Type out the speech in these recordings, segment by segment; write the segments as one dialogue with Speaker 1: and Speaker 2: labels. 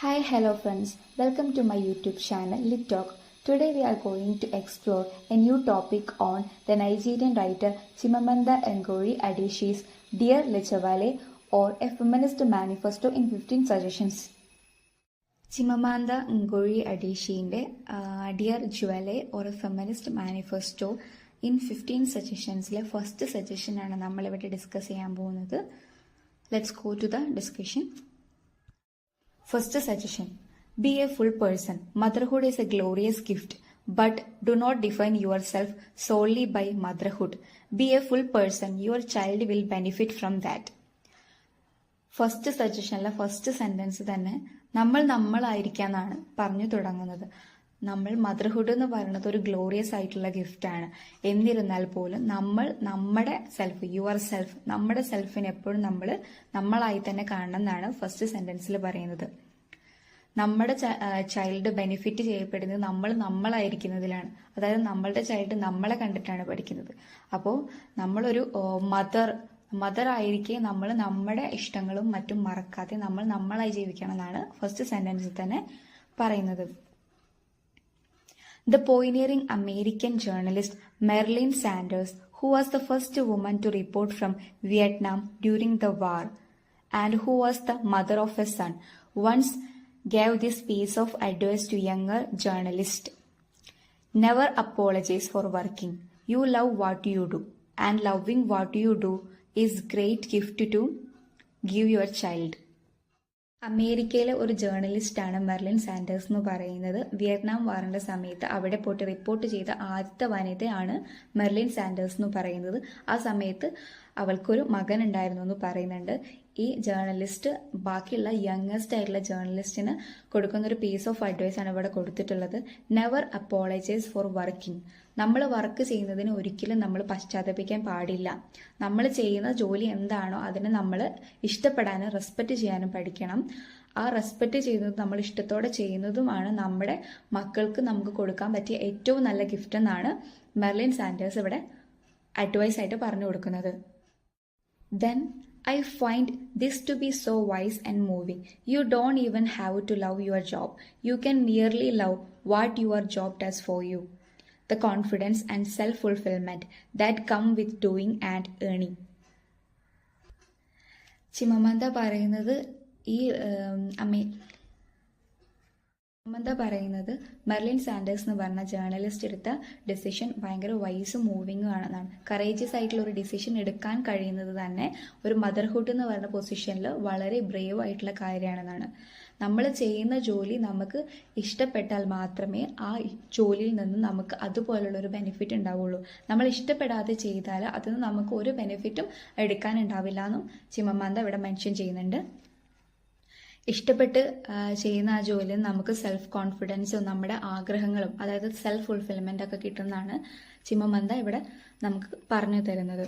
Speaker 1: Hi, hello friends. Welcome to my YouTube channel Lit Talk. Today we are going to explore a new topic on the Nigerian writer Chimamanda Ngozi Adichie's Dear Lechewale or a Feminist Manifesto in 15 Suggestions. Chimamanda ngozi അഡീഷിയുടെ dear Ijeawele or a feminist manifesto in 15 സജഷൻസിലെ first സജഷനാണ് നമ്മളിവിടെ discuss ചെയ്യാൻ പോകുന്നത്. Let's go to the discussion. First suggestion. Be a full person. Motherhood is a glorious gift, but do not define yourself solely by motherhood. Be a full person. Your child will benefit from that. First സജഷനിലെ first sentence തന്നെ നമ്മളായിരിക്കാന്നാണ് പറഞ്ഞു തുടങ്ങുന്നത്. നമ്മൾ motherhood എന്ന് പറയുന്നത് ഒരു glorious ആയിട്ടുള്ള ഗിഫ്റ്റാണ്. എന്നിരുന്നാൽ പോലും നമ്മുടെ സെൽഫ്, യുവർ സെൽഫ്, നമ്മുടെ സെൽഫിനെ എപ്പോഴും നമ്മളായി തന്നെ കാണണം എന്നാണ് ഫസ്റ്റ് സെന്റൻസിൽ പറയുന്നത്. നമ്മുടെ ചൈൽഡ് ബെനിഫിറ്റ് ചെയ്യപ്പെടുന്നത് നമ്മളായിരിക്കുന്നതിലാണ്. അതായത് നമ്മളുടെ ചൈൽഡ് നമ്മളെ കണ്ടിട്ടാണ് പഠിക്കുന്നത്. അപ്പോൾ നമ്മളൊരു മദർ ആയിരിക്കെ നമ്മൾ നമ്മുടെ ഇഷ്ടങ്ങളും മറ്റും മറക്കാതെ നമ്മളായി ജീവിക്കണം എന്നാണ് ഫസ്റ്റ് സെന്റൻസിൽ തന്നെ പറയുന്നത്. The pioneering American journalist Marilyn Sanders, who was the first woman to report from Vietnam during the war and who was the mother of a son, once gave this piece of advice to younger journalists. Never apologize for working. You love what you do, and loving what you do is great gift to give your child. അമേരിക്കയിലെ ഒരു ജേർണലിസ്റ്റാണ് Merlin Sanders എന്ന് പറയുന്നത്. Vietnam വാറിന്റെ സമയത്ത് അവിടെ പോയിട്ട് report ചെയ്ത ആദ്യത്തെ വനിതയാണ് മെർലിൻ സാൻഡേഴ്സ് എന്ന് പറയുന്നത്. ആ സമയത്ത് അവൾക്കൊരു മകൻ ഉണ്ടായിരുന്നു എന്ന് പറയുന്നുണ്ട്. ഈ ജേർണലിസ്റ്റ് ബാക്കിയുള്ള യങ്ങസ്റ്റ് ആയിട്ടുള്ള ജേർണലിസ്റ്റിന് കൊടുക്കുന്ന ഒരു പീസ് ഓഫ് അഡ്വൈസ് ആണ് ഇവിടെ കൊടുത്തിട്ടുള്ളത്. Never apologise four working. നമ്മൾ വർക്ക് ചെയ്യുന്നതിന് ഒരിക്കലും നമ്മൾ പശ്ചാത്തപിക്കാൻ പാടില്ല. നമ്മൾ ചെയ്യുന്ന ജോലി എന്താണോ അതിനെ നമ്മൾ ഇഷ്ടപ്പെടാനും റെസ്പെക്ട് ചെയ്യാനും പഠിക്കണം. ആ റെസ്പെക്ട് ചെയ്യുന്നത് നമ്മൾ ഇഷ്ടത്തോടെ ചെയ്യുന്നതുമാണ് നമ്മുടെ മക്കൾക്ക് നമുക്ക് കൊടുക്കാൻ പറ്റിയ ഏറ്റവും നല്ല ഗിഫ്റ്റ് എന്നാണ് മെർലിൻ സാൻഡേഴ്സ് ഇവിടെ അഡ്വൈസ് ആയിട്ട് പറഞ്ഞു കൊടുക്കുന്നത്. Then I find this to be so wise and moving. You don't even have to love your job. You can merely love what your job does for you. The confidence and self-fulfillment that come with doing and earning. ചിമമാന്ത പറയുന്നത് Merlin Sanders എന്ന് പറഞ്ഞ journalist എടുത്ത decision ഭയങ്കര വൈസും മൂവിങ്ങും ആണെന്നാണ്. Courageous ആയിട്ടുള്ള ഒരു decision എടുക്കാൻ കഴിയുന്നത് തന്നെ ഒരു മദർഹുഡ് എന്ന് പറയുന്ന പൊസിഷനിൽ വളരെ ബ്രേവ് ആയിട്ടുള്ള കാര്യമാണെന്നാണ്. നമ്മൾ ചെയ്യുന്ന ജോലി നമുക്ക് ഇഷ്ടപ്പെട്ടാൽ മാത്രമേ ആ ജോലിയിൽ നിന്ന് നമുക്ക് അതുപോലുള്ള ഒരു ബെനിഫിറ്റ് ഉണ്ടാവുള്ളൂ. നമ്മൾ ഇഷ്ടപ്പെടാതെ ചെയ്താൽ അതിന് നമുക്ക് ഒരു ബെനിഫിറ്റും എടുക്കാനുണ്ടാവില്ല എന്നും ചിമമാന്ത ഇവിടെ മെൻഷൻ ചെയ്യുന്നുണ്ട്. ഇഷ്ടപ്പെട്ട് ചെയ്യുന്ന ആ ജോലിയിൽ നമുക്ക് സെൽഫ് കോൺഫിഡൻസും നമ്മുടെ ആഗ്രഹങ്ങളും അതായത് സെൽഫ് ഫുൾഫിൽമെന്റ് ഒക്കെ കിട്ടുന്നതാണ് ചിമമാന്ത ഇവിടെ നമുക്ക് പറഞ്ഞു തരുന്നത്.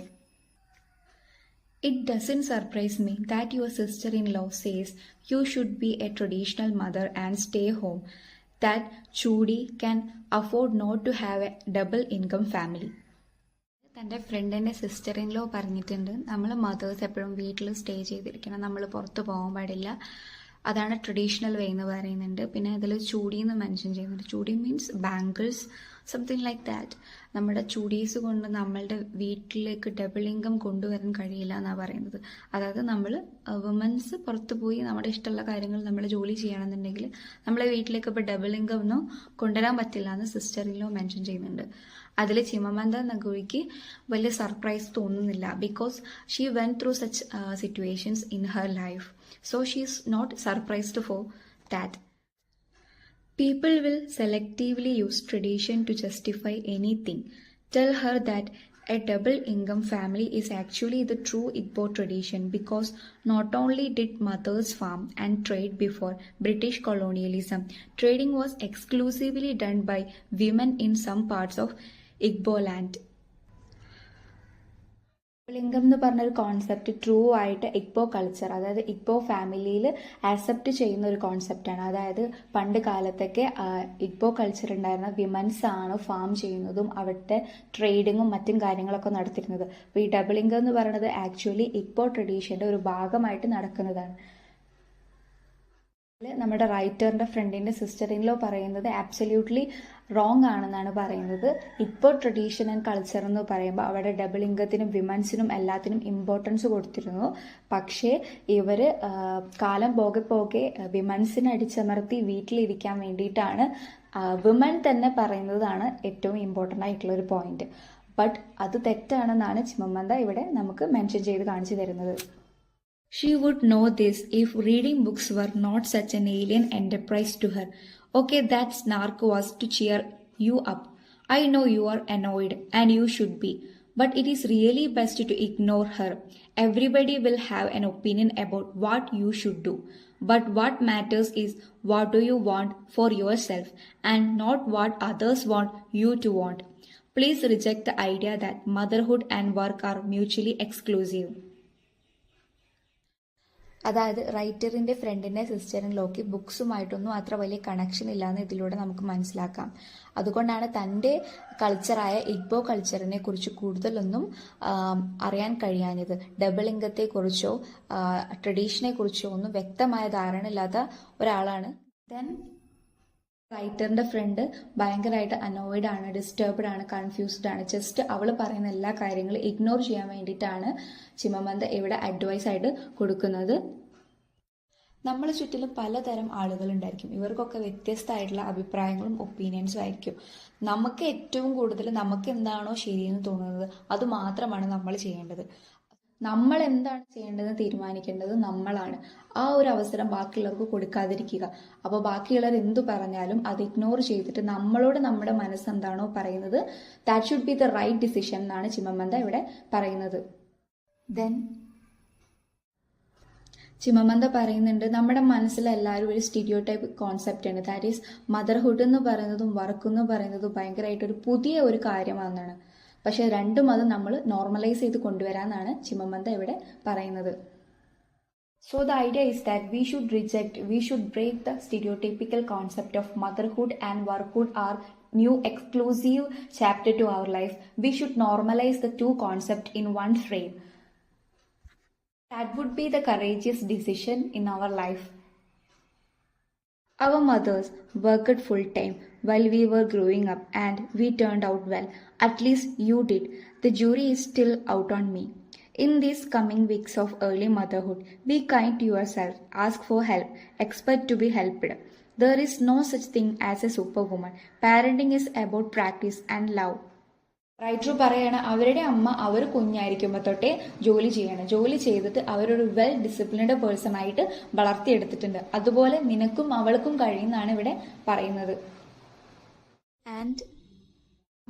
Speaker 1: It doesn't surprise me that your sister-in-law says you should be a traditional mother and stay home, that Chudi can afford not to have a double income family. തൻ്റെ ഫ്രണ്ടിൻ്റെ സിസ്റ്റർ-ഇൻ-ലോ പറഞ്ഞിട്ടുണ്ട് നമ്മൾ മദേഴ്സ് എപ്പോഴും വീട്ടിൽ സ്റ്റേ ചെയ്തിരിക്കണം, നമ്മൾ പുറത്ത് പോകാൻ പാടില്ല, അതാണ് ട്രഡീഷണൽ വേ എന്ന് പറയുന്നുണ്ട്. പിന്നെ അതിൽ ചൂടി എന്ന് മെൻഷൻ ചെയ്യുന്നുണ്ട്. ചൂടി means bangles, something like that. നമ്മുടെ ചൂടീസ് കൊണ്ട് നമ്മളുടെ വീട്ടിലേക്ക് ഡബിൾ ഇൻകം കൊണ്ടുവരാൻ കഴിയില്ല എന്നാണ് പറയുന്നത്. അതായത് നമ്മൾ വുമൻസ് പുറത്ത് പോയി നമ്മുടെ ഇഷ്ടമുള്ള കാര്യങ്ങൾ നമ്മൾ ജോലി ചെയ്യണമെന്നുണ്ടെങ്കിൽ നമ്മളെ വീട്ടിലേക്ക് ഇപ്പോൾ ഡബിൾ ഇൻകം ഒന്നും കൊണ്ടുവരാൻ പറ്റില്ല എന്ന് സിസ്റ്റർ-ഇൻ-ലോ മെൻഷൻ ചെയ്യുന്നുണ്ട്. അതിൽ ചിമമാന്ത നഗോയിക്ക് വലിയ സർപ്രൈസ് തോന്നുന്നില്ല. Because she went through such situations in her life. So she is not surprised for that. People will selectively use tradition to justify anything. Tell her that a double income family is actually the true Igbo tradition, because not only did mothers farm and trade before British colonialism, trading was exclusively done by women in some parts of Igbo land. ലിംഗം എന്ന് പറഞ്ഞൊരു concept true ആയിട്ട് Igbo culture, അതായത് Igbo ഫാമിലിയിൽ accept ചെയ്യുന്ന ഒരു കോൺസെപ്റ്റാണ്. അതായത് പണ്ട് കാലത്തൊക്കെ ഇഗ്ബോ കൾച്ചർ ഉണ്ടായിരുന്ന വിമൻസ് ആണ് ഫാം ചെയ്യുന്നതും അവിടുത്തെ ട്രേഡിങ്ങും മറ്റും കാര്യങ്ങളൊക്കെ നടത്തിയിരുന്നത്. അപ്പോൾ ഈ ഡബിൾ ഇൻകം എന്ന് പറയുന്നത് ആക്ച്വലി ഇഗ്ബോ ട്രഡീഷൻ്റെ ഒരു ഭാഗമായിട്ട് നടക്കുന്നതാണ്. നമ്മുടെ റൈറ്ററിന്റെ ഫ്രണ്ടിന്റെ സിസ്റ്റർ ഇൻ ലോ പറയുന്നത് ആബ്സല്യൂട്ട്ലി റോങ് ആണെന്നാണ് പറയുന്നത്. ഇപ്പോൾ ട്രഡീഷൻ ആൻഡ് കൾച്ചർ എന്ന് പറയുമ്പോൾ അവിടെ ഡബിൾ ഇംഗത്തിനും വിമൻസിനും എല്ലാത്തിനും ഇമ്പോർട്ടൻസ് കൊടുത്തിരുന്നു. പക്ഷേ ഇവര് കാലം പോകെ പോകെ വിമൻസിനെ അടിച്ചമർത്തി വീട്ടിലിരിക്കാൻ വേണ്ടിയിട്ടാണ് വിമൻ തന്നെ പറയുന്നതാണ് ഏറ്റവും ഇമ്പോർട്ടൻ്റ് ആയിട്ടുള്ള ഒരു പോയിന്റ്. ബട്ട് അത് തെറ്റാണെന്നാണ് ചിമമന്ത ഇവിടെ നമുക്ക് മെൻഷൻ ചെയ്ത് കാണിച്ചു തരുന്നത്. She would know this if reading books were not such an alien enterprise to her. Okay, that snark was to cheer you up. I know you are annoyed, and you should be. But it is really best to ignore her. Everybody will have an opinion about what you should do. But what matters is what do you want for yourself, and not what others want you to want. Please reject the idea that motherhood and work are mutually exclusive. അതായത് റൈറ്ററിന്റെ ഫ്രണ്ടിന്റെ സിസ്റ്ററിൻ lock ബുക്സുമായിട്ടൊന്നും അത്ര വലിയ connection ഇല്ലാന്ന് ഇതിലൂടെ നമുക്ക് മനസ്സിലാക്കാം. അതുകൊണ്ടാണ് തൻ്റെ കൾച്ചറായ ഇഗ്ബോ കൾച്ചറിനെ കുറിച്ച് കൂടുതലൊന്നും അറിയാൻ കഴിയാഞ്ഞത്. ഡബിൾ ഇംഗത്തെക്കുറിച്ചോ ട്രഡീഷനെ കുറിച്ചോ ഒന്നും വ്യക്തമായ ധാരണ ഇല്ലാത്ത ഒരാളാണ്. ദെൻ റൈറ്ററിന്റെ ഫ്രണ്ട് ഭയങ്കരമായിട്ട് അനോയിഡ് ആണ്, ഡിസ്റ്റർബ്ഡ് ആണ്, കൺഫ്യൂസ്ഡ് ആണ്. ജസ്റ്റ് അവൾ പറയുന്ന എല്ലാ കാര്യങ്ങളും ഇഗ്നോർ ചെയ്യാൻ വേണ്ടിയിട്ടാണ് ചിമമന്ത ഇവിടെ അഡ്വൈസ് ആയിട്ട് കൊടുക്കുന്നത്. നമ്മളെ ചുറ്റിലും പലതരം ആളുകൾ ഉണ്ടായിരിക്കും. ഇവർക്കൊക്കെ വ്യത്യസ്തമായിട്ടുള്ള അഭിപ്രായങ്ങളും ഒപ്പീനിയൻസും ആയിരിക്കും. നമുക്ക് ഏറ്റവും കൂടുതൽ നമുക്ക് എന്താണോ ശരിയെന്ന് തോന്നുന്നത് അത് മാത്രമാണ് നമ്മൾ ചെയ്യേണ്ടത്. നമ്മൾ എന്താണ് ചെയ്യേണ്ടതെന്ന് തീരുമാനിക്കേണ്ടത് നമ്മളാണ്. ആ ഒരു അവസരം ബാക്കിയുള്ളവർക്ക് കൊടുക്കാതിരിക്കുക. അപ്പോൾ ബാക്കിയുള്ളവർ എന്തു പറഞ്ഞാലും അത് ഇഗ്നോർ ചെയ്തിട്ട് നമ്മളോട് നമ്മുടെ മനസ്സ് എന്താണോ പറയുന്നത് that should be the right decision എന്നാണ് ചിമമന്ത ഇവിടെ പറയുന്നത്. ദെൻ ചിമമന്ത പറയുന്നുണ്ട് നമ്മുടെ മനസ്സിൽ എല്ലാവരും ഒരു സ്റ്റീരിയോ ടൈപ്പ് കോൺസെപ്റ്റ് ആണ്. ദാറ്റ് ഈസ് മദർഹുഡ് എന്ന് പറയുന്നതും വർക്ക് എന്ന് പറയുന്നതും ഭയങ്കരമായിട്ടൊരു പുതിയ ഒരു കാര്യമാണെന്നാണ്. പക്ഷെ രണ്ടും അത് നമ്മൾ നോർമലൈസ് ചെയ്ത് കൊണ്ടുവരാന്നാണ് ചിമമന്ത ഇവിടെ പറയുന്നത്. So the idea is that we should break the stereotypical concept of motherhood and workhood are new exclusive chapter to our life. We should normalize the two concepts in one frame. That would be the courageous decision in our life. Our mothers worked full time while we were growing up and we turned out well. At least you did. The jury is still out on me. In these coming weeks of early motherhood, be kind to yourself, ask for help, expect to be helped. There is no such thing as a superwoman. Parenting is about practice and love. Writer പറയാണ് അവരുടെ അമ്മ അവർ കുഞ്ഞായിരിക്കുമ്പോൾ തൊട്ടേ ജോലി ചെയ്യണം. ജോലി ചെയ്തിട്ട് അവരൊരു well disciplined person ആയിട്ട് വളർത്തിയെടുത്തിട്ടുണ്ട്. അതുപോലെ നിനക്കും അവൾക്കും കഴിയുന്നതാണ് ഇവിടെ പറയുന്നത്. ആൻഡ്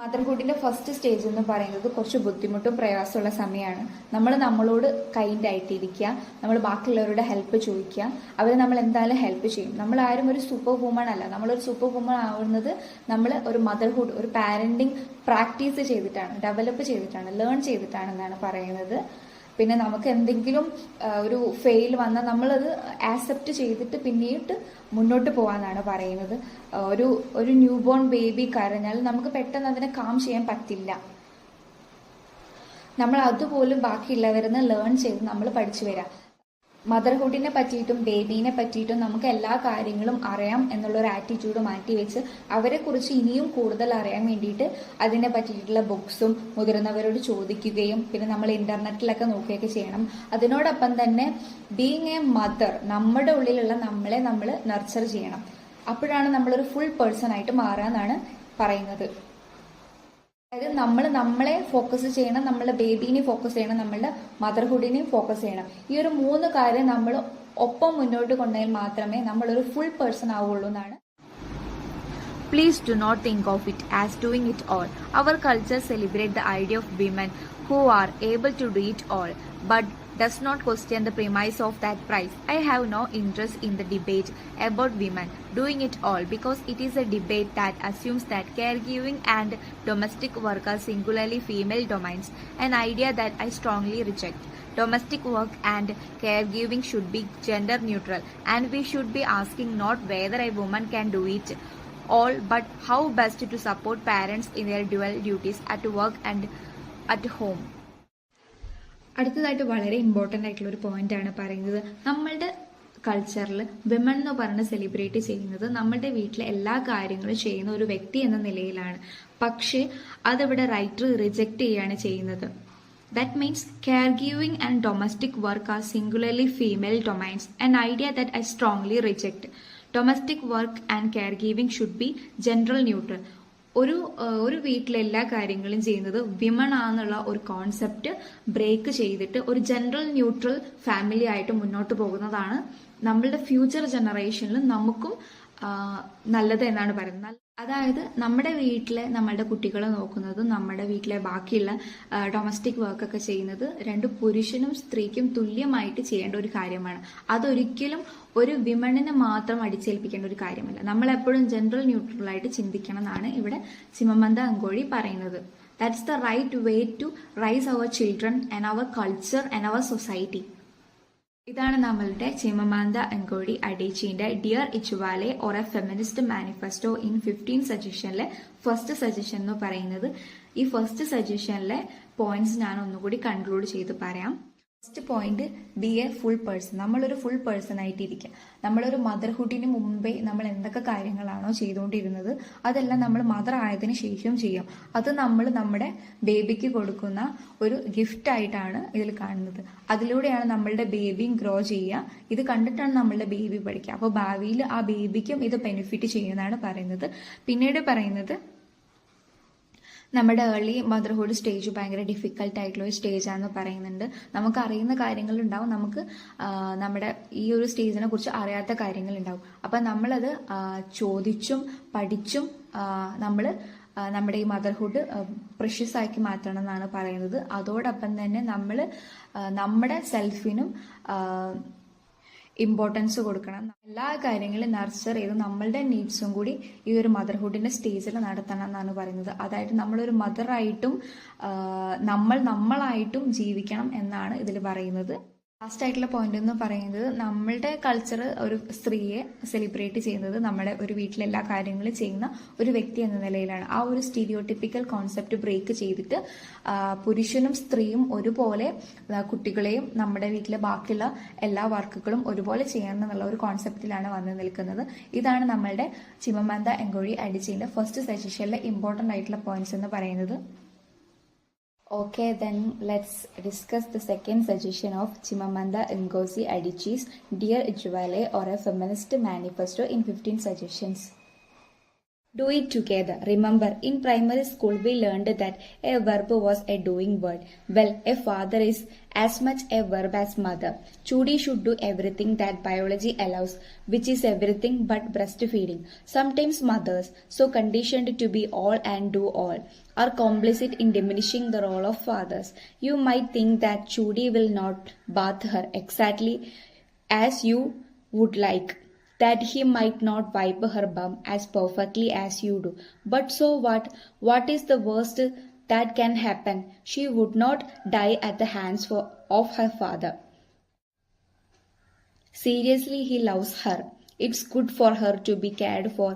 Speaker 1: മദർഹുഡിന്റെ ഫസ്റ്റ് സ്റ്റേജ് എന്ന് പറയുന്നത് കുറച്ച് ബുദ്ധിമുട്ടും പ്രയാസമുള്ള സമയമാണ്. നമ്മൾ നമ്മളോട് കൈൻഡ് ആയിട്ടിരിക്കുക, നമ്മൾ ബാക്കിയുള്ളവരുടെ ഹെൽപ്പ് ചോദിക്കുക, അവർ നമ്മൾ എന്തായാലും ഹെൽപ്പ് ചെയ്യും. നമ്മൾ ആരും ഒരു സൂപ്പർ വുമൺ അല്ല. നമ്മളൊരു സൂപ്പർ വുമൺ ആവുന്നത് നമ്മൾ ഒരു മദർഹുഡ്, ഒരു പാരന്റിങ് പ്രാക്ടീസ് ചെയ്തിട്ടാണ്, ഡെവലപ്പ് ചെയ്തിട്ടാണ്, ലേൺ ചെയ്തിട്ടാണെന്നാണ് പറയുന്നത്. പിന്നെ നമുക്ക് എന്തെങ്കിലും ഒരു ഫെയിൽ വന്നാൽ നമ്മളത് ആക്സെപ്റ്റ് ചെയ്തിട്ട് പിന്നീട് മുന്നോട്ട് പോകാനാണ് പറയുന്നത്. ഒരു ന്യൂ ബോൺ ബേബി കരഞ്ഞാൽ നമുക്ക് പെട്ടെന്ന് അതിനെ കാം ചെയ്യാൻ പറ്റില്ല. നമ്മൾ അതുപോലും ബാക്കിയുള്ളവരെന്ന് ലേൺ ചെയ്ത് നമ്മൾ പഠിച്ചു വരാം. മദർഹുഡിനെ പറ്റിയിട്ടും ബേബീനെ പറ്റിയിട്ടും നമുക്ക് എല്ലാ കാര്യങ്ങളും അറിയാം എന്നുള്ളൊരു ആറ്റിറ്റ്യൂഡ് മാറ്റി വെച്ച് അവരെക്കുറിച്ച് ഇനിയും കൂടുതൽ അറിയാൻ വേണ്ടിയിട്ട് അതിനെ പറ്റിയിട്ടുള്ള ബുക്സും മുതിർന്നവരോട് ചോദിക്കുകയും പിന്നെ നമ്മൾ ഇന്റർനെറ്റിലൊക്കെ നോക്കുകയൊക്കെ ചെയ്യണം. അതിനോടൊപ്പം തന്നെ ബീങ് എ മദർ, നമ്മുടെ ഉള്ളിലുള്ള നമ്മളെ നമ്മൾ നർച്ചർ ചെയ്യണം. അപ്പോഴാണ് നമ്മളൊരു ഫുൾ പേഴ്സൺ ആയിട്ട് മാറാന്നാണ് പറയുന്നത്. അതായത് നമ്മൾ നമ്മളെ ഫോക്കസ് ചെയ്യണം, നമ്മളുടെ ബേബീനെ ഫോക്കസ് ചെയ്യണം, നമ്മളുടെ മദർഹുഡിനെയും ഫോക്കസ് ചെയ്യണം. ഈ ഒരു 3 കാര്യം നമ്മൾ ഒപ്പം മുന്നോട്ട് കൊണ്ടുപോയാൽ മാത്രമേ നമ്മളൊരു ഫുൾ പേഴ്സൺ ആവുള്ളൂ എന്നാണ്. Please do not think of it as doing it all. Our culture celebrates the idea of women who are able to do it all, but does not question the premise of that prize. I have no interest in the debate about women doing it all because it is a debate that assumes that caregiving and domestic work are singularly female domains, an idea that I strongly reject. Domestic work and caregiving should be gender neutral, and we should be asking not whether a woman can do it all, but how best to support parents in their dual duties at work and at home. അടുത്തതായിട്ട് വളരെ important ആയിട്ടുള്ള ഒരു point ആണ് പറയുന്നത്. നമ്മളുടെ കൾച്ചറിൽ women എന്ന് പറഞ്ഞ് സെലിബ്രേറ്റ് ചെയ്യുന്നത് നമ്മുടെ വീട്ടിലെ എല്ലാ കാര്യങ്ങളും ചെയ്യുന്ന ഒരു വ്യക്തി എന്ന നിലയിലാണ്. പക്ഷേ അതിവിടെ റൈറ്റർ റിജക്റ്റ് ചെയ്യുകയാണ് ചെയ്യുന്നത്. That means caregiving and domestic work are singularly female domains, an idea that I strongly reject. Domestic work and caregiving should be gender neutral. ഒരു വീട്ടിലെ എല്ലാ കാര്യങ്ങളും ചെയ്യുന്നത് വിമൺ ആണെന്നുള്ള ഒരു കോൺസെപ്റ്റ് ബ്രേക്ക് ചെയ്തിട്ട് ഒരു ജെൻഡർ ന്യൂട്രൽ ഫാമിലി ആയിട്ട് മുന്നോട്ട് പോകുന്നതാണ് നമ്മളുടെ ഫ്യൂച്ചർ ജനറേഷനിൽ നമുക്കും നല്ലത് എന്നാണ് പറയുന്നത്. അതായത് നമ്മുടെ വീട്ടിലെ നമ്മളുടെ കുട്ടികളെ നോക്കുന്നത്, നമ്മുടെ വീട്ടിലെ ബാക്കിയുള്ള ഡൊമസ്റ്റിക് വർക്കൊക്കെ ചെയ്യുന്നത് രണ്ട് പുരുഷനും സ്ത്രീക്കും തുല്യമായിട്ട് ചെയ്യേണ്ട ഒരു കാര്യമാണ്. അതൊരിക്കലും ഒരു വിമണിനെ മാത്രം അടിച്ചേൽപ്പിക്കേണ്ട ഒരു കാര്യമല്ല. നമ്മളെപ്പോഴും ജെൻഡർ ന്യൂട്രൽ ആയിട്ട് ചിന്തിക്കണം എന്നാണ് ഇവിടെ ചിമമന്ത അങ്കോഴി പറയുന്നത്. That's the right way to raise our children and our culture and our society. ഇതാണ് നമ്മളുടെ ചിമമാന്ത അങ്കോഴി അഡീച്ചിന്റെ dear Ijeawele or a feminist manifesto in 15 സജഷനിലെ ഫസ്റ്റ് സജഷൻ എന്ന് പറയുന്നത്. ഈ ഫസ്റ്റ് സജഷനിലെ പോയിന്റ്സ് ഞാൻ ഒന്നുകൂടി കൺക്ലൂഡ് ചെയ്ത് പറയാം. First point, B A full person. നമ്മളൊരു ഫുൾ പേഴ്സൺ ആയിട്ടിരിക്കുക. നമ്മളൊരു മദർഹുഡിന് മുമ്പേ നമ്മൾ എന്തൊക്കെ കാര്യങ്ങളാണോ ചെയ്തുകൊണ്ടിരുന്നത് അതെല്ലാം നമ്മൾ മദർ ആയതിനു ശേഷം ചെയ്യും. അത് നമ്മൾ നമ്മുടെ ബേബിക്ക് കൊടുക്കുന്ന ഒരു ഗിഫ്റ്റ് ആയിട്ടാണ് ഇതിൽ കാണുന്നത്. അതിലൂടെയാണ് നമ്മളുടെ ബേബിയും ഗ്രോ ചെയ്യുക. ഇത് കണ്ടിട്ടാണ് നമ്മളുടെ ബേബി പഠിക്കുക. അപ്പോൾ ഭാവിയിൽ ആ ബേബിക്കും ഇത് ബെനിഫിറ്റ് ചെയ്യുന്നതാണ് പറയുന്നത്. പിന്നീട് പറയുന്നത്, നമ്മുടെ ഏർലി മദർഹുഡ് സ്റ്റേജ് ഭയങ്കര ഡിഫിക്കൽട്ട് ആയിട്ടുള്ള ഒരു സ്റ്റേജാണെന്ന് പറയുന്നുണ്ട്. നമുക്ക് അറിയുന്ന കാര്യങ്ങളുണ്ടാവും, നമുക്ക് നമ്മുടെ ഈ ഒരു സ്റ്റേജിനെ കുറിച്ച് അറിയാത്ത കാര്യങ്ങളുണ്ടാവും. അപ്പം നമ്മളത് ചോദിച്ചും പഠിച്ചും നമ്മൾ നമ്മുടെ ഈ മദർഹുഡ് പ്രഷ്യസ് ആക്കി മാറ്റണം എന്നാണ് പറയുന്നത്. അതോടൊപ്പം തന്നെ നമ്മൾ നമ്മുടെ സെൽഫിനും ഇമ്പോർട്ടൻസ് കൊടുക്കണം. എല്ലാ കാര്യങ്ങളും നർച്ചർ ചെയ്ത് നമ്മളുടെ നീഡ്സും കൂടി ഈ ഒരു മദർഹുഡിന്റെ സ്റ്റേജിൽ നടത്തണം എന്നാണ് പറയുന്നത്. അതായത് നമ്മളൊരു മദറായിട്ടും നമ്മളായിട്ടും ജീവിക്കണം എന്നാണ് ഇതിൽ പറയുന്നത്. ലാസ്റ്റ് ആയിട്ടുള്ള പോയിന്റ് എന്ന് പറയുന്നത്, നമ്മളുടെ കൾച്ചർ ഒരു സ്ത്രീയെ സെലിബ്രേറ്റ് ചെയ്യുന്നത് നമ്മുടെ ഒരു വീട്ടിലെ എല്ലാ കാര്യങ്ങളും ചെയ്യുന്ന ഒരു വ്യക്തി എന്ന നിലയിലാണ്. ആ ഒരു സ്റ്റീരിയോട്ടിപ്പിക്കൽ കോൺസെപ്റ്റ് ബ്രേക്ക് ചെയ്തിട്ട് പുരുഷനും സ്ത്രീയും ഒരുപോലെ കുട്ടികളെയും നമ്മുടെ വീട്ടിലെ ബാക്കിയുള്ള എല്ലാ വർക്കുകളും ഒരുപോലെ ചെയ്യണം എന്നുള്ള ഒരു കോൺസെപ്റ്റിലാണ് വന്നു നിൽക്കുന്നത്. ഇതാണ് നമ്മളുടെ ചിമമാന്ത അങ്കോഴി അഡിച്ചിന്റെ ഫസ്റ്റ് സജഷനിലെ ഇമ്പോർട്ടൻ്റ് ആയിട്ടുള്ള പോയിന്റ്സ് എന്ന് പറയുന്നത്. Okay, then let's discuss the second suggestion of Chimamanda Ngozi Adichie's Dear Ijwale or a Feminist Manifesto in 15 Suggestions. Do it together. Remember, in primary school we learned that a verb was a doing word. Well, a father is as much a verb as mother. Chudi should do everything that biology allows, which is everything but breastfeeding. Sometimes mothers, so conditioned to be all and do all, are complicit in diminishing the role of fathers. You might think that Chudi will not bath her exactly as you would like, that he might not wipe her bum as perfectly as you do. But so what? What is the worst that can happen? She would not die at the hands of her father. Seriously, he loves her. It's good for her to be cared for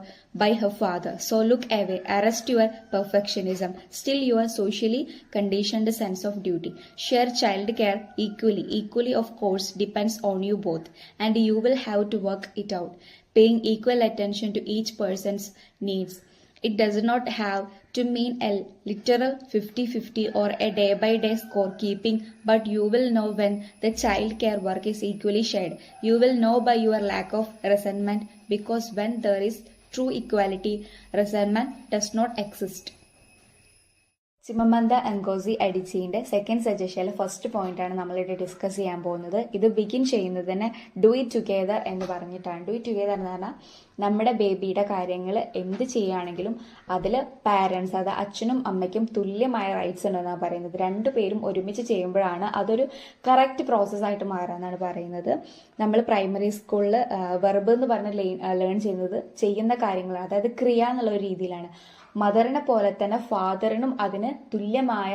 Speaker 1: by her father. So look away, arrest your perfectionism, still your socially conditioned sense of duty. Share child care equally of course depends on you both, and you will have to work it out, paying equal attention to each person's needs. It does not have to mean a literal 50-50 or a day-by-day scorekeeping, but you will know when the child care work is equally shared. You will know by your lack of resentment, because when there is true equality, resentment does not exist. Chimamanda Ngozi അഡിച്ചിന്റെ second സജഷനിലെ first point ആണ് നമ്മളിവിടെ discuss ചെയ്യാൻ പോകുന്നത്. ഇത് begin ചെയ്യുന്നത് തന്നെ do it together എന്ന് പറഞ്ഞിട്ടാണ്. ഡു ഇറ്റ് ടുഗെദർ എന്ന് പറഞ്ഞാൽ നമ്മുടെ ബേബിയുടെ കാര്യങ്ങൾ എന്ത് ചെയ്യുകയാണെങ്കിലും അതിൽ പാരൻസ്, അത് അച്ഛനും അമ്മയ്ക്കും തുല്യമായ റൈറ്റ്സ് ഉണ്ടെന്നാണ് പറയുന്നത്. രണ്ടുപേരും ഒരുമിച്ച് ചെയ്യുമ്പോഴാണ് അതൊരു കറക്റ്റ് പ്രോസസ്സായിട്ട് മാറാന്നാണ് പറയുന്നത്. നമ്മൾ പ്രൈമറി സ്കൂളിൽ വെർബ് എന്ന് പറഞ്ഞ് ലേൺ ചെയ്യുന്ന കാര്യങ്ങൾ, അതായത് ക്രിയ എന്നുള്ള ഒരു രീതിയിലാണ്. മദറിനെ പോലെ തന്നെ ഫാദറിനും അതിന് തുല്യമായ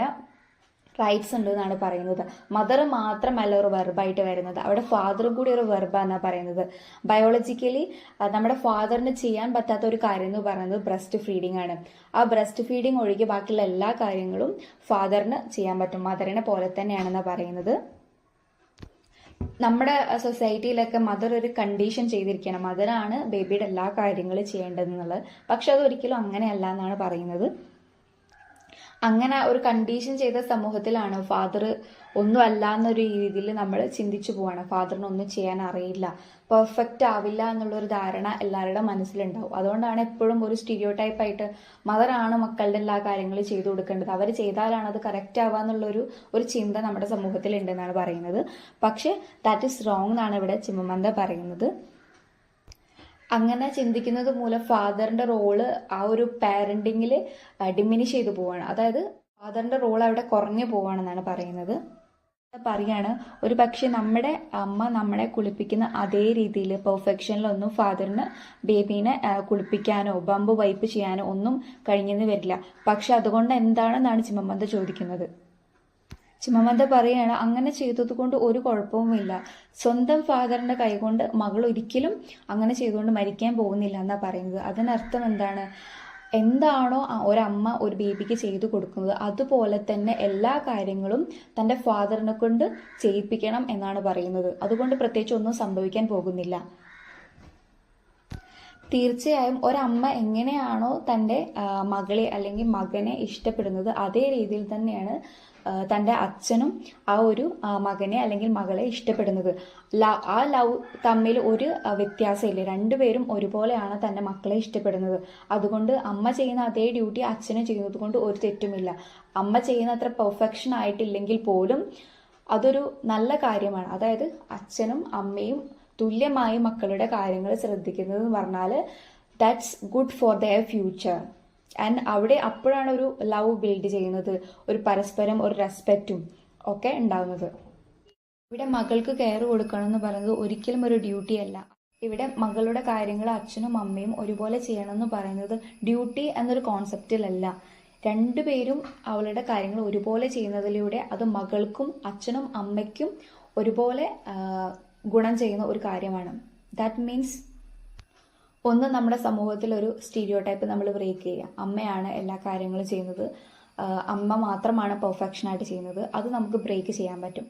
Speaker 1: റൈറ്റ്സ് ഉണ്ട് എന്നാണ് പറയുന്നത്. മദർ മാത്രമല്ല ഒരു വെർബായിട്ട് വരുന്നത്, അവിടെ ഫാദറും കൂടി ഒരു വെർബാന്നാണ് പറയുന്നത്. ബയോളജിക്കലി നമ്മുടെ ഫാദറിന് ചെയ്യാൻ പറ്റാത്ത ഒരു കാര്യം എന്ന് പറയുന്നത് ബ്രസ്റ്റ് ഫീഡിംഗ് ആണ്. ആ ബ്രസ്റ്റ് ഫീഡിംഗ് ഒഴികെ ബാക്കിയുള്ള എല്ലാ കാര്യങ്ങളും ഫാദറിന് ചെയ്യാൻ പറ്റും, മദറിനെ പോലെ തന്നെയാണെന്നാണ് പറയുന്നത്. നമ്മുടെ സൊസൈറ്റിയിലൊക്കെ മദർ ഒരു കണ്ടീഷൻ ചെയ്തിരിക്കണം, മദറാണ് ബേബിയുടെ എല്ലാ കാര്യങ്ങളും ചെയ്യേണ്ടതെന്നുള്ളത്. പക്ഷെ അതൊരിക്കലും അങ്ങനെയല്ല എന്നാണ് പറയുന്നത്. അങ്ങനെ ഒരു കണ്ടീഷൻ ചെയ്ത സമൂഹത്തിലാണ് ഫാദർ ഒന്നും അല്ല എന്നൊരു രീതിയിൽ നമ്മൾ ചിന്തിച്ചു പോവാണ്. ഫാദറിന് ഒന്നും ചെയ്യാൻ അറിയില്ല, പെർഫെക്റ്റ് ആവില്ല എന്നുള്ളൊരു ധാരണ എല്ലാവരുടെ മനസ്സിലുണ്ടാവും. അതുകൊണ്ടാണ് എപ്പോഴും ഒരു സ്റ്റീരിയോ ടൈപ്പായിട്ട് മദറാണ് മക്കളുടെ എല്ലാ കാര്യങ്ങളും ചെയ്തു കൊടുക്കേണ്ടത്, അവർ ചെയ്താലാണ് അത് കറക്റ്റ് ആവുക എന്നുള്ളൊരു ചിന്ത നമ്മുടെ സമൂഹത്തിൽ ഉണ്ടെന്നാണ് പറയുന്നത്. പക്ഷെ ദാറ്റ് ഈസ് റോങ് എന്നാണ് ഇവിടെ ചിമ്മമന്ദ പറയുന്നത്. അങ്ങനെ ചിന്തിക്കുന്നത് മൂലം ഫാദറിന്റെ റോള് ആ ഒരു പാരന്റിങ്ങിൽ ഡിമിനിഷ് ചെയ്തു പോവാണ്. അതായത് ഫാദറിന്റെ റോൾ അവിടെ കുറഞ്ഞു പോവാണെന്നാണ് പറയുന്നത്. പറയാണ് ഒരു പക്ഷെ നമ്മുടെ അമ്മ നമ്മളെ കുളിപ്പിക്കുന്ന അതേ രീതിയിൽ പെർഫെക്ഷനിലൊന്നും ഫാദറിന് ബേബീനെ കുളിപ്പിക്കാനോ ബമ്പ് വൈപ്പ് ചെയ്യാനോ ഒന്നും കഴിഞ്ഞെന്ന് വരില്ല. പക്ഷെ അതുകൊണ്ട് എന്താണെന്നാണ് ചിമ്മമന്ദ ചോദിക്കുന്നത്. ചിമ്മമന്ദ പറയാണ് അങ്ങനെ ചെയ്തത് കൊണ്ട് ഒരു കുഴപ്പവുമില്ല. സ്വന്തം ഫാദറിന്റെ കൈകൊണ്ട് മകൾ ഒരിക്കലും അങ്ങനെ ചെയ്തുകൊണ്ട് മരിക്കാൻ പോകുന്നില്ല എന്നാ പറയുന്നത്. അതിനർത്ഥം എന്താണ്? എന്താണോ ഒരമ്മ ഒരു ബേബിക്ക് ചെയ്തു കൊടുക്കുന്നത് അതുപോലെ തന്നെ എല്ലാ കാര്യങ്ങളും തൻ്റെ ഫാദറിനെ കൊണ്ട് ചെയ്യിപ്പിക്കണം എന്നാണ് പറയുന്നത്. അതുകൊണ്ട് പ്രത്യേകിച്ച് ഒന്നും സംഭവിക്കാൻ പോകുന്നില്ല. തീർച്ചയായും ഒരമ്മ എങ്ങനെയാണോ തൻ്റെ മകളെ അല്ലെങ്കിൽ മകനെ ഇഷ്ടപ്പെടുന്നത് അതേ രീതിയിൽ തന്നെയാണ് തൻ്റെ അച്ഛനും ആ ഒരു മകനെ അല്ലെങ്കിൽ മകളെ ഇഷ്ടപ്പെടുന്നത്. ആ ലവ് തമ്മിൽ ഒരു വ്യത്യാസമില്ല. രണ്ടുപേരും ഒരുപോലെയാണ് തൻ്റെ മക്കളെ ഇഷ്ടപ്പെടുന്നത്. അതുകൊണ്ട് അമ്മ ചെയ്യുന്ന അതേ ഡ്യൂട്ടി അച്ഛനും ചെയ്യുന്നത് കൊണ്ട് ഒരു തെറ്റുമില്ല. അമ്മ ചെയ്യുന്ന അത്ര പെർഫെക്ഷൻ ആയിട്ടില്ലെങ്കിൽ പോലും അതൊരു നല്ല കാര്യമാണ്. അതായത് അച്ഛനും അമ്മയും തുല്യമായി മക്കളുടെ കാര്യങ്ങൾ ശ്രദ്ധിക്കുന്നത് എന്ന് പറഞ്ഞാൽ that's good for their future. And അവിടെ അപ്പോഴാണ് ഒരു ലവ് ബിൽഡ് ചെയ്യുന്നത്, ഒരു പരസ്പരം ഒരു റെസ്പെക്റ്റും ഒക്കെ ഉണ്ടാകുന്നത്. ഇവിടെ മകൾക്ക് കെയർ കൊടുക്കണം എന്ന് പറയുന്നത് ഒരിക്കലും ഒരു ഡ്യൂട്ടി അല്ല. ഇവിടെ മകളുടെ കാര്യങ്ങൾ അച്ഛനും അമ്മയും ഒരുപോലെ ചെയ്യണം എന്ന് പറയുന്നത് ഡ്യൂട്ടി എന്നൊരു കോൺസെപ്റ്റിലല്ല. രണ്ടുപേരും അവളുടെ കാര്യങ്ങൾ ഒരുപോലെ ചെയ്യുന്നതിലൂടെ അത് മകൾക്കും അച്ഛനും അമ്മയ്ക്കും ഒരുപോലെ ഗുണം ചെയ്യുന്ന ഒരു കാര്യമാണ്. ദാറ്റ് മീൻസ് ഒന്ന് നമ്മുടെ സമൂഹത്തിൽ ഒരു സ്റ്റീരിയോ ടൈപ്പ് നമ്മൾ ബ്രേക്ക് ചെയ്യുക. അമ്മയാണ് എല്ലാ കാര്യങ്ങളും ചെയ്യുന്നത്, അമ്മ മാത്രമാണ് പെർഫെക്ഷനായിട്ട് ചെയ്യുന്നത്. അത് നമുക്ക് ബ്രേക്ക് ചെയ്യാൻ പറ്റും.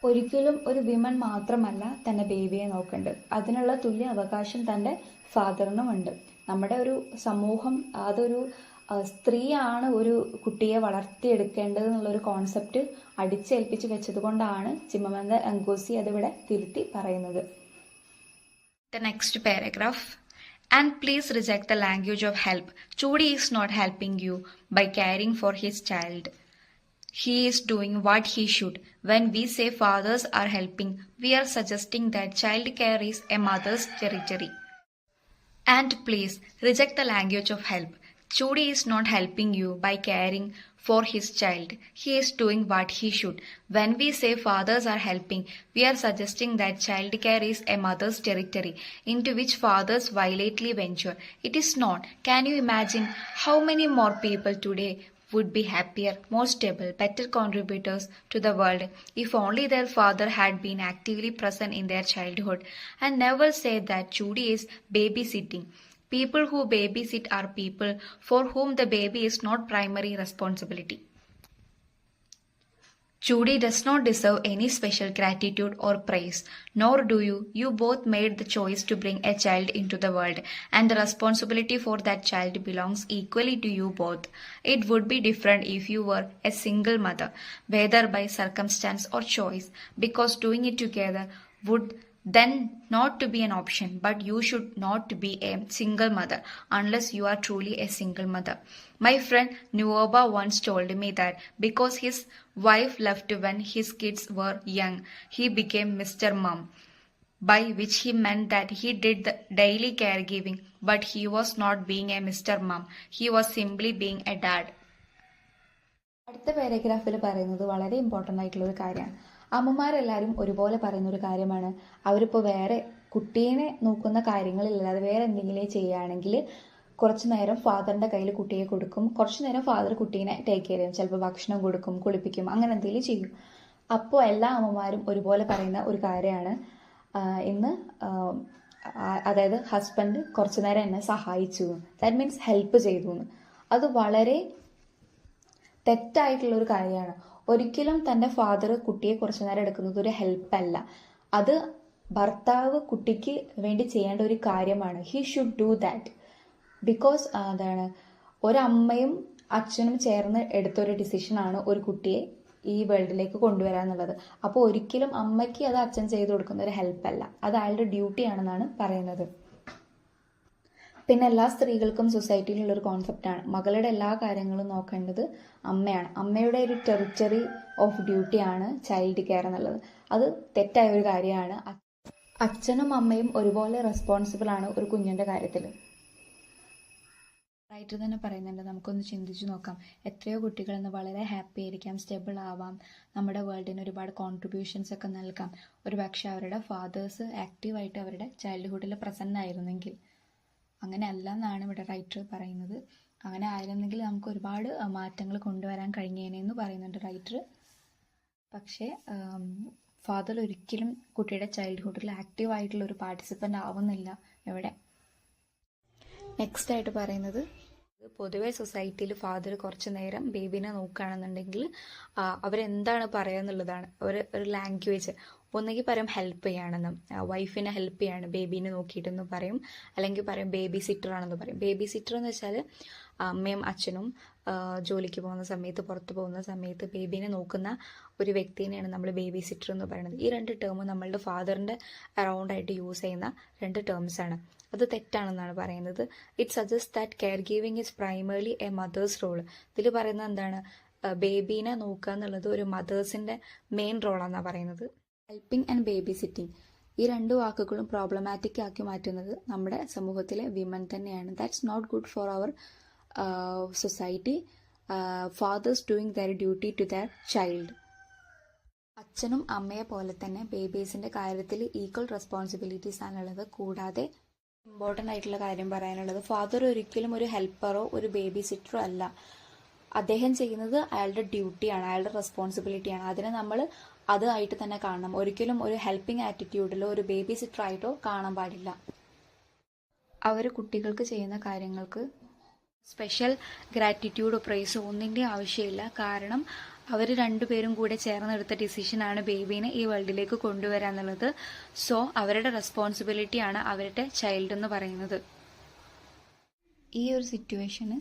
Speaker 1: ഒരിക്കലും ഒരു വിമൻ മാത്രമല്ല തൻ്റെ ബേബിയെ നോക്കേണ്ടത്. അതിനുള്ള തുല്യ അവകാശം തൻ്റെ ഫാദറിനും ഉണ്ട്. നമ്മുടെ ഒരു സമൂഹം അതൊരു സ്ത്രീയാണ് ഒരു കുട്ടിയെ വളർത്തിയെടുക്കേണ്ടത് എന്നുള്ളൊരു കോൺസെപ്റ്റ് അടിച്ചേൽപ്പിച്ച് വെച്ചത് കൊണ്ടാണ് ചിമ്മമന്ദ അങ്കോസി അതിവിടെ തിരുത്തി പറയുന്നത്.
Speaker 2: The next paragraph. And please reject the language of help. Chudi is not helping you by caring for his child. He is doing what he should. When we say fathers are helping, we are suggesting that child care is a mother's territory. And please reject the language of help. Chudi is not helping you by caring for his child. He is doing what he should. When we say fathers are helping, we are suggesting that child care is a mother's territory into which fathers violently venture. It is not. Can you imagine how many more people today would be happier, more stable, better contributors to the world if only their father had been actively present in their childhood and never said that Chudi is babysitting. People who babysit are people for whom the baby is not primary responsibility. Chudi does not deserve any special gratitude or praise, nor do you. You both made the choice to bring a child into the world, and the responsibility for that child belongs equally to you both. It would be different if you were a single mother, whether by circumstance or choice, because doing it together would then not to be an option, but you should not be a single mother unless you are truly a single mother. My friend Nuoba once told me that because his wife left when his kids were young, he became Mr. Mom, by which he meant that he did the daily caregiving, but he was not being a Mr. Mom, he was simply being a dad.
Speaker 1: അടുത്ത പാരഗ്രാഫിൽ പറയുന്നത് വളരെ important ആയിട്ടുള്ള ഒരു കാര്യമാണ്. അമ്മമാരെല്ലാവരും ഒരുപോലെ പറയുന്ന ഒരു കാര്യമാണ്, അവരിപ്പോൾ വേറെ കുട്ടീനെ നോക്കുന്ന കാര്യങ്ങളില്ലാതെ വേറെ എന്തെങ്കിലും ചെയ്യുകയാണെങ്കിൽ കുറച്ച് നേരം ഫാദറിൻ്റെ കയ്യിൽ കുട്ടിയെ കൊടുക്കും, കുറച്ച് നേരം ഫാദർ കുട്ടീനെ ടേക്ക് കെയർ ചെയ്യും, ചിലപ്പോൾ ഭക്ഷണം കൊടുക്കും, കുളിപ്പിക്കും, അങ്ങനെ എന്തെങ്കിലും ചെയ്യും. അപ്പോൾ എല്ലാ അമ്മമാരും ഒരുപോലെ പറയുന്ന ഒരു കാര്യമാണ്, ഇന്ന് അതായത് ഹസ്ബൻഡ് കുറച്ച് നേരം എന്നെ സഹായിച്ചു, ദാറ്റ് മീൻസ് ഹെൽപ്പ് ചെയ്തു എന്ന്. അത് വളരെ തെറ്റായിട്ടുള്ളൊരു കാര്യമാണ്. ഒരിക്കലും തൻ്റെ ഫാദർ കുട്ടിയെ കുറച്ച് നേരം എടുക്കുന്നത് ഒരു ഹെൽപ്പല്ല. അത് ഭർത്താവ് കുട്ടിക്ക് വേണ്ടി ചെയ്യേണ്ട ഒരു കാര്യമാണ്. He should do that. Because എന്താണ്, ഒരമ്മയും അച്ഛനും ചേർന്ന് എടുത്തൊരു ഡിസിഷനാണ് ഒരു കുട്ടിയെ ഈ വേൾഡിലേക്ക് കൊണ്ടുവരാന്നുള്ളത്. അപ്പോൾ ഒരിക്കലും അമ്മയ്ക്ക് അത് അച്ഛൻ ചെയ്തു കൊടുക്കുന്ന ഒരു ഹെൽപ്പല്ല, അത് അയാളുടെ ഡ്യൂട്ടിയാണെന്നാണ് പറയുന്നത്. പിന്നെ എല്ലാ സ്ത്രീകൾക്കും സൊസൈറ്റിയിലുള്ളൊരു കോൺസെപ്റ്റാണ്, മകളുടെ എല്ലാ കാര്യങ്ങളും നോക്കേണ്ടത് അമ്മയാണ്. അമ്മയുടെ ഒരു ടെറിറ്ററി ഓഫ് ഡ്യൂട്ടിയാണ് ചൈൽഡ് കെയർ എന്നുള്ളത്. അത് തെറ്റായ ഒരു കാര്യമാണ്. അച്ഛനും അമ്മയും ഒരുപോലെ റെസ്പോൺസിബിൾ ആണ് ഒരു കുഞ്ഞിൻ്റെ കാര്യത്തിൽ. റൈറ്റർ തന്നെ പറയുന്നുണ്ട്, നമുക്കൊന്ന് ചിന്തിച്ചു നോക്കാം. എത്രയോ കുട്ടികൾ ഇന്ന് വളരെ ഹാപ്പി ആയിരിക്കാം, സ്റ്റേബിൾ ആവാം, നമ്മുടെ വേൾഡിന് ഒരുപാട് കോൺട്രിബ്യൂഷൻസ് ഒക്കെ നൽകാം. ഒരു പക്ഷേ അവരുടെ ഫാദേഴ്സ് ആക്റ്റീവായിട്ട് അവരുടെ ചൈൽഡ്ഹുഡിൽ പ്രസന്റ് ആയിരുന്നെങ്കിൽ. അങ്ങനെ അല്ല എന്നാണ് ഇവിടെ റൈറ്റർ പറയുന്നത്. അങ്ങനെ ആയിരുന്നെങ്കിൽ നമുക്ക് ഒരുപാട് മാറ്റങ്ങൾ കൊണ്ടുവരാൻ കഴിഞ്ഞേനെന്ന് പറയുന്നുണ്ട് റൈറ്റർ. പക്ഷേ ഫാദർ ഒരിക്കലും കുട്ടിയുടെ ചൈൽഡ്ഹുഡിൽ ആക്റ്റീവായിട്ടുള്ള ഒരു പാർട്ടിസിപ്പൻ്റ് ആവുന്നില്ല ഇവിടെ. നെക്സ്റ്റ് ആയിട്ട് പറയുന്നത്, പൊതുവെ സൊസൈറ്റിയിൽ ഫാദർ കുറച്ച് നേരം ബേബിനെ നോക്കുകയാണെന്നുണ്ടെങ്കിൽ അവരെന്താണ് പറയുക എന്നുള്ളതാണ്. ഒരു ലാംഗ്വേജ് ഒന്നുകിൽ പറയും ഹെൽപ്പ് ചെയ്യാണെന്ന്, വൈഫിനെ ഹെൽപ്പ് ചെയ്യാണ് ബേബീനെ നോക്കിയിട്ടെന്ന് പറയും, അല്ലെങ്കിൽ പറയും ബേബി സിറ്റർ ആണെന്ന് പറയും. ബേബി സിറ്റർ എന്ന് വെച്ചാൽ അമ്മയും അച്ഛനും ജോലിക്ക് പോകുന്ന സമയത്ത്, പുറത്ത് പോകുന്ന സമയത്ത് ബേബീനെ നോക്കുന്ന ഒരു വ്യക്തിനെയാണ് നമ്മൾ ബേബി സിറ്റർ എന്ന് പറയുന്നത്. ഈ രണ്ട് ടേം നമ്മളുടെ ഫാദറിൻ്റെ അറൗണ്ടായിട്ട് യൂസ് ചെയ്യുന്ന രണ്ട് ടേംസാണ്. അത് തെറ്റാണെന്നാണ് പറയുന്നത്. It suggest that care giving is primarily a mother's role. ഇതിൽ പറയുന്നത് എന്താണ്, ബേബീനെ നോക്കുക എന്നുള്ളത് ഒരു മദേഴ്സിൻ്റെ മെയിൻ റോളാണെന്നാണ് പറയുന്നത്. ഹെൽപ്പിംഗ് ആൻഡ് ബേബി സിറ്റിംഗ്, ഈ രണ്ട് വാക്കുകളും പ്രോബ്ലമാറ്റിക് ആക്കി മാറ്റുന്നത് നമ്മുടെ സമൂഹത്തിലെ വിമൻ തന്നെയാണ്. That's not good for our society. Fathers doing their duty to their child. അച്ഛനും അമ്മയെ പോലെ തന്നെ ബേബീസിൻ്റെ കാര്യത്തിൽ ഈക്വൽ റെസ്പോൺസിബിലിറ്റീസ് ആണുള്ളത്. കൂടാതെ ഇമ്പോർട്ടൻ്റ് ആയിട്ടുള്ള കാര്യം പറയാനുള്ളത്, ഫാദർ ഒരിക്കലും ഒരു ഹെൽപ്പറോ ഒരു ബേബി സിറ്ററോ അല്ല. അദ്ദേഹം ചെയ്യുന്നത് അയാളുടെ ഡ്യൂട്ടിയാണ്, അയാളുടെ റെസ്പോൺസിബിലിറ്റിയാണ്. അതിനെ നമ്മൾ അതായിട്ട് തന്നെ കാണണം. ഒരിക്കലും ഒരു ഹെൽപ്പിംഗ് ആറ്റിറ്റ്യൂഡിലോ ഒരു ബേബി സിറ്റർ ആയിട്ടോ കാണാൻ പാടില്ല. അവർ കുട്ടികൾക്ക് ചെയ്യുന്ന കാര്യങ്ങൾക്ക് സ്പെഷ്യൽ ഗ്രാറ്റിറ്റ്യൂഡോ പ്രൈസോ ഒന്നിൻ്റെ ആവശ്യമില്ല. കാരണം അവർ രണ്ടുപേരും കൂടെ ചേർന്നെടുത്ത ഡിസിഷനാണ് ബേബീനെ ഈ വേൾഡിലേക്ക് കൊണ്ടുവരാന്നുള്ളത്. സോ അവരുടെ റെസ്പോൺസിബിലിറ്റിയാണ് അവരുടെ ചൈൽഡ് എന്ന് പറയുന്നത്. ഈ ഒരു സിറ്റുവേഷന്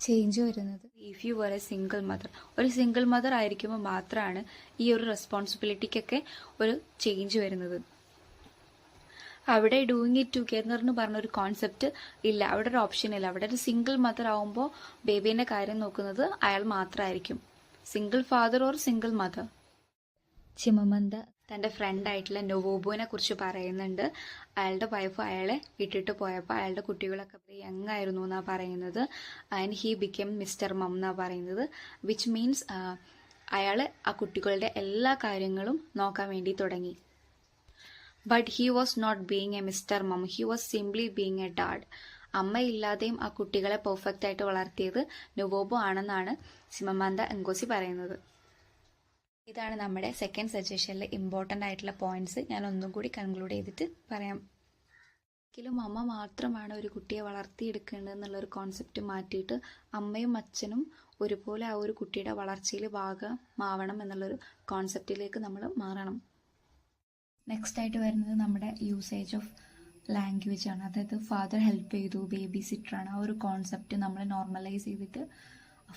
Speaker 1: ചേഞ്ച് വരുന്നത് if you were a single mother. ഒരു സിംഗിൾ മദർ ആയിരിക്കുമ്പോൾ മാത്രമാണ് ഈ ഒരു റെസ്പോൺസിബിലിറ്റിക്കൊക്കെ ഒരു ചേഞ്ച് വരുന്നത്. അവിടെ ഡൂയിങ് ഇറ്റ് ടുഗെദർ എന്ന് പറഞ്ഞൊരു കോൺസെപ്റ്റ് ഇല്ല, അവിടെ ഒരു ഓപ്ഷൻ ഇല്ല. അവിടെ ഒരു സിംഗിൾ മദർ ആവുമ്പോൾ ബേബീൻ്റെ കാര്യം നോക്കുന്നത് അയാൾ മാത്രമായിരിക്കും, single father or single mother. Chimamanda തൻ്റെ ഫ്രണ്ടായിട്ടുള്ള നൊവോബുവിനെ കുറിച്ച് പറയുന്നുണ്ട്. അയാളുടെ വൈഫ് അയാളെ ഇട്ടിട്ട് പോയപ്പോൾ അയാളുടെ കുട്ടികളൊക്കെ യങ് ആയിരുന്നു എന്നാണ് പറയുന്നത്. ആൻഡ് ഹീ ബിക്കം മിസ്റ്റർ മം എന്നാണ് പറയുന്നത്. വിച്ച് മീൻസ് അയാൾ ആ കുട്ടികളുടെ എല്ലാ കാര്യങ്ങളും നോക്കാൻ വേണ്ടി തുടങ്ങി. But he was not being a mister mom, he was simply being a dad. അമ്മയില്ലാതെയും ആ കുട്ടികളെ പെർഫെക്റ്റ് ആയിട്ട് വളർത്തിയത് നൊവോബു ആണെന്നാണ് ചിമമന്ത എങ്കോസി പറയുന്നത്. ഇതാണ് നമ്മുടെ സെക്കൻഡ് സജഷനിലെ ഇമ്പോർട്ടൻ്റ് ആയിട്ടുള്ള പോയിന്റ്സ്. ഞാൻ ഒന്നും കൂടി കൺക്ലൂഡ് ചെയ്തിട്ട് പറയാം. ഒരിക്കലും അമ്മ മാത്രമാണ് ഒരു കുട്ടിയെ വളർത്തിയെടുക്കേണ്ടത് എന്നുള്ളൊരു കോൺസെപ്റ്റ് മാറ്റിയിട്ട് അമ്മയും അച്ഛനും ഒരുപോലെ ആ ഒരു കുട്ടിയുടെ വളർച്ചയിൽ ഭാഗമാവണം എന്നുള്ളൊരു കോൺസെപ്റ്റിലേക്ക് നമ്മൾ മാറണം. നെക്സ്റ്റ് ആയിട്ട് വരുന്നത് നമ്മുടെ യൂസേജ് ഓഫ് ലാംഗ്വേജ് ആണ്. അതായത് ഫാദർ ഹെൽപ്പ് ചെയ്തു, ബേബി സിറ്ററാണ്, ആ ഒരു കോൺസെപ്റ്റ് നമ്മൾ നോർമലൈസ് ചെയ്തിട്ട്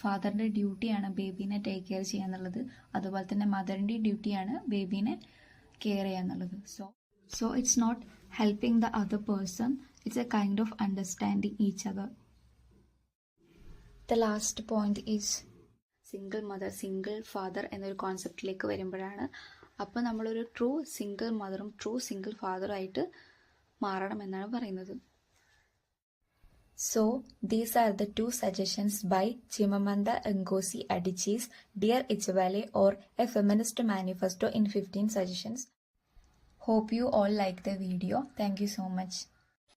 Speaker 1: ഫാദറിൻ്റെ ഡ്യൂട്ടിയാണ് ബേബീനെ ടേക്ക് കെയർ ചെയ്യുക എന്നുള്ളത്. അതുപോലെ തന്നെ മദറിൻ്റെ ഡ്യൂട്ടിയാണ് ബേബീനെ കെയർ ചെയ്യുക എന്നുള്ളത്. So it's not helping the other person, it's a kind of understanding each other. The last point is single mother, single father എന്നൊരു കോൺസെപ്റ്റിലേക്ക് വരുമ്പോഴാണ് അപ്പോൾ നമ്മളൊരു ട്രൂ സിംഗിൾ മദറും ട്രൂ സിംഗിൾ ഫാദറും ആയിട്ട് മാറണം എന്നാണ് പറയുന്നത്. So, these are the two suggestions by Chimamanda Ngozi Adichie's Dear Ichwale, or A Feminist Manifesto in 15 Suggestions. Hope you all like the video. Thank you so much.